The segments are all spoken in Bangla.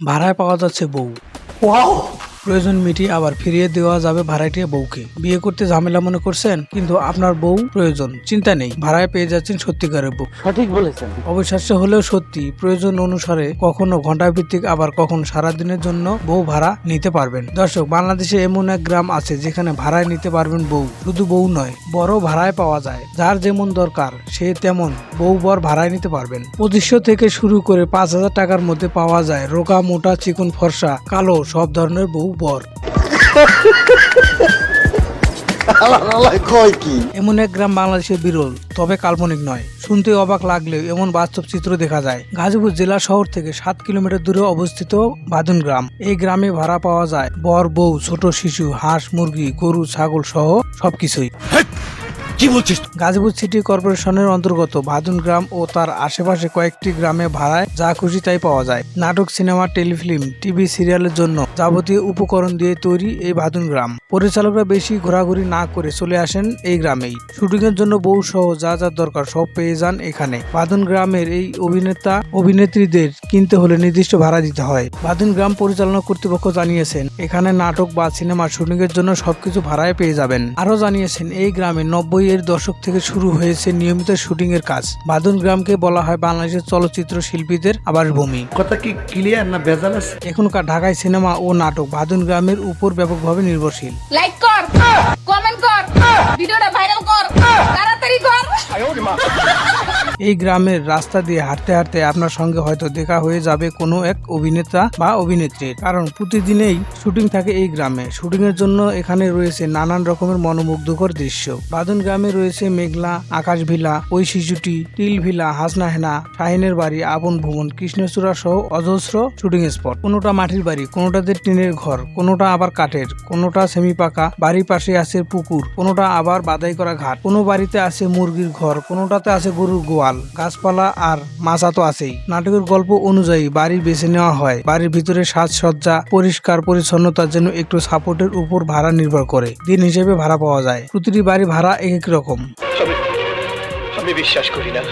ভাড়ায় পাওয়া যাচ্ছে বউ। প্রয়োজন মিটিয়ে আবার ফিরিয়ে দেওয়া যাবে ভাড়াটিয়া বউকে। বিয়ে করতে ঝামেলা মনে করছেন, কিন্তু আপনার বউ প্রয়োজন, চিন্তা নেই, ভাড়ায় পেয়ে যাচ্ছেন সত্যিকারের বউ। সঠিক বলেছেন। অবিশ্বাস্য হলেও সত্যি, প্রয়োজন অনুসারে কখনো ঘন্টা ভিত্তিক আবার কখনো সারাদিনের জন্য বউ ভাড়া নিতে পারবেন। দর্শক, বাংলাদেশে এমন এক গ্রাম আছে যেখানে ভাড়ায় নিতে পারবেন বউ। শুধু বউ নয়, বড় ভাড়ায় পাওয়া যায়। যার যেমন দরকার সে তেমন বউ বর ভাড়ায় নিতে পারবেন। 2500 থেকে শুরু করে 5000 টাকার মধ্যে পাওয়া যায় রোগা, মোটা, চিকন, ফর্সা, কালো সব ধরনের বউ বর। এমন এক গ্রাম বাংলাদেশের বিরল, তবে কাল্পনিক নয়। শুনতে অবাক লাগলেও এমন বাস্তব চিত্র দেখা যায়। গাজীপুর জেলা শহর থেকে 7 কিলোমিটার দূরে অবস্থিত বাদুন গ্রাম। এই গ্রামে ভাড়া পাওয়া যায় বর, বউ, ছোট শিশু, হাঁস, মুরগি, গরু, ছাগল সহ সবকিছুই। কি বলছিস? গাজীপুর সিটি কর্পোরেশনের অন্তর্গত ভাদুন গ্রাম ও তার আশেপাশে কয়েকটি গ্রামে ভাড়ায় যা খুশি তাই পাওয়া যায়। নাটক, সিনেমা, টেলিফিল্ম, টিভি সিরিয়ালের জন্য যাবতীয় উপকরণ দিয়ে তৈরি এই ভাদুন গ্রাম। পরিচালকরা বেশি ঘোরাঘুরি না করে চলে আসেন এই গ্রামেই। শুটিং এর জন্য বউ সহ যা যা দরকার সব পেয়ে যান এখানে। ভাদুন গ্রামের এই অভিনেতা অভিনেত্রীদের কিনতে হলে নির্দিষ্ট ভাড়া দিতে হয়। ভাদুন গ্রাম পরিচালনা কর্তৃপক্ষ জানিয়েছেন, এখানে নাটক বা সিনেমার শুটিং এর জন্য সবকিছু ভাড়ায় পেয়ে যাবেন। আরো জানিয়েছেন, এই গ্রামে 90 এর দশক থেকে শুরু হয়েছে নিয়মিত শুটিং এর কাজ। ভাদুন গ্রামকে বলা হয় বাংলাদেশের চলচ্চিত্র শিল্পীদের আবাসভূমি। কথা কি ক্লিয়ার না ভেজাল আছে? এখনকার ঢাকায় সিনেমা ও নাটক ভাদুন গ্রামের উপর ব্যাপকভাবে নির্ভরশীল। লাইক কর, কমেন্ট কর, ভিডিওটা ভাইরাল কর, তাড়াতাড়ি কর। এই গ্রামের রাস্তা দিয়ে হাঁটতে হাঁটতে আপনার সঙ্গে হয়তো দেখা হয়ে যাবে কোনো এক অভিনেতা বা অভিনেত্রীর, কারণ প্রতিদিনেই শুটিং থাকে এই গ্রামে। শুটিং এর জন্য এখানে রয়েছে নানান রকমের মনোমুগ্ধকর দৃশ্য। বাদুন গ্রামে রয়েছে মেঘলা আকাশ ভিলা, ওই শিশুটি, টিল ভিলা, হাসনা হেনা, শাহিনের বাড়ি, আপন ভুবন, কৃষ্ণচূড়া সহ অজস্র শুটিং স্পট। কোনোটা মাটির বাড়ি, কোনোটাতে টিনের ঘর, কোনোটা আবার কাঠের, কোনোটা সেমি পাকা, বাড়ির পাশে আছে পুকুর, কোনোটা আবার বাদাই করা ঘাট, কোনো বাড়িতে আছে মুরগির ঘর, কোনোটাতে আছে গরুর গোয়াল, গাছপালা আর মাছা তো আছেই। নাটকের গল্প অনুযায়ী বাড়ি বেছে নেওয়া হয়। বাড়ির ভিতরে সাজসজ্জা, পরিষ্কার পরিচ্ছন্নতার জন্য একটু সাপোর্টের উপর ভাড়া নির্ভর করে। দিন হিসেবে ভাড়া পাওয়া যায়। প্রতিটি বাড়ি ভাড়া এক রকম। আমি বিশ্বাস করি না।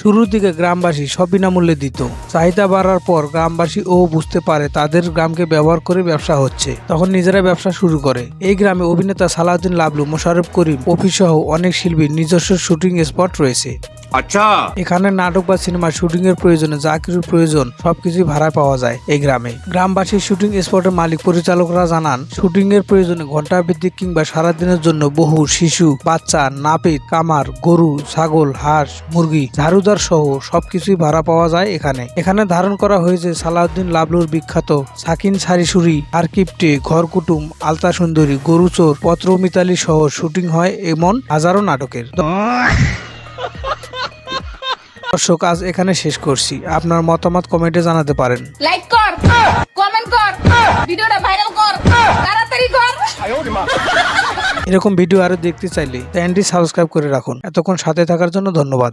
শুরুর দিকে গ্রামবাসী সব বিনামূল্যে দিত। চাহিদা বাড়ার পর গ্রামবাসী ও বুঝতে পারে তাদের গ্রামকে ব্যবহার করে ব্যবসা হচ্ছে, তখন নিজেরা ব্যবসা শুরু করে। এই গ্রামে অভিনেতা সালাউদ্দিন লাবলু, মোশাররফ করিম, অফিস সহ অনেক শিল্পীর নিজস্ব শুটিং স্পট রয়েছে। আচ্ছা, এখানে নাটক বা সিনেমা শুটিং এর প্রয়োজনে যা কিছু প্রয়োজন সবকিছুই ভাড়ায় পাওয়া যায় এই গ্রামে। গ্রামবাসীর শুটিং স্পটের মালিক পরিচালকরা জানান, শুটিং এর প্রয়োজনে ঘন্টা ভিত্তিক কিংবা সারাদিনের জন্য বহু, শিশু, বাচ্চা, নাপিত, কামার, গরু, ছাগল, হাঁস, মুরগি, ঝাড়ুদার সহ সবকিছুই ভাড়া পাওয়া যায় এখানে। এখানে ধারণ করা হয়েছে সালাউদ্দিন লাবলুর বিখ্যাত সাকিন সারিসুরি, আরকিপ্টে, ঘর কুটুম, আলতা সুন্দরী, গরুচোর, পত্র মিতালি সহ শুটিং হয় এমন হাজারো নাটকের। দর্শক, আজ এখানে শেষ করছি। আপনার মতামত কমেন্টে জানাতে পারেন। লাইক কর, কমেন্ট কর, ভিডিওটা ভাইরাল কর, তাড়াতাড়ি কর। এরকম ভিডিও আরো দেখতে চাইলে চ্যানেলটি সাবস্ক্রাইব করে রাখুন। এতক্ষণ সাথে থাকার জন্য ধন্যবাদ।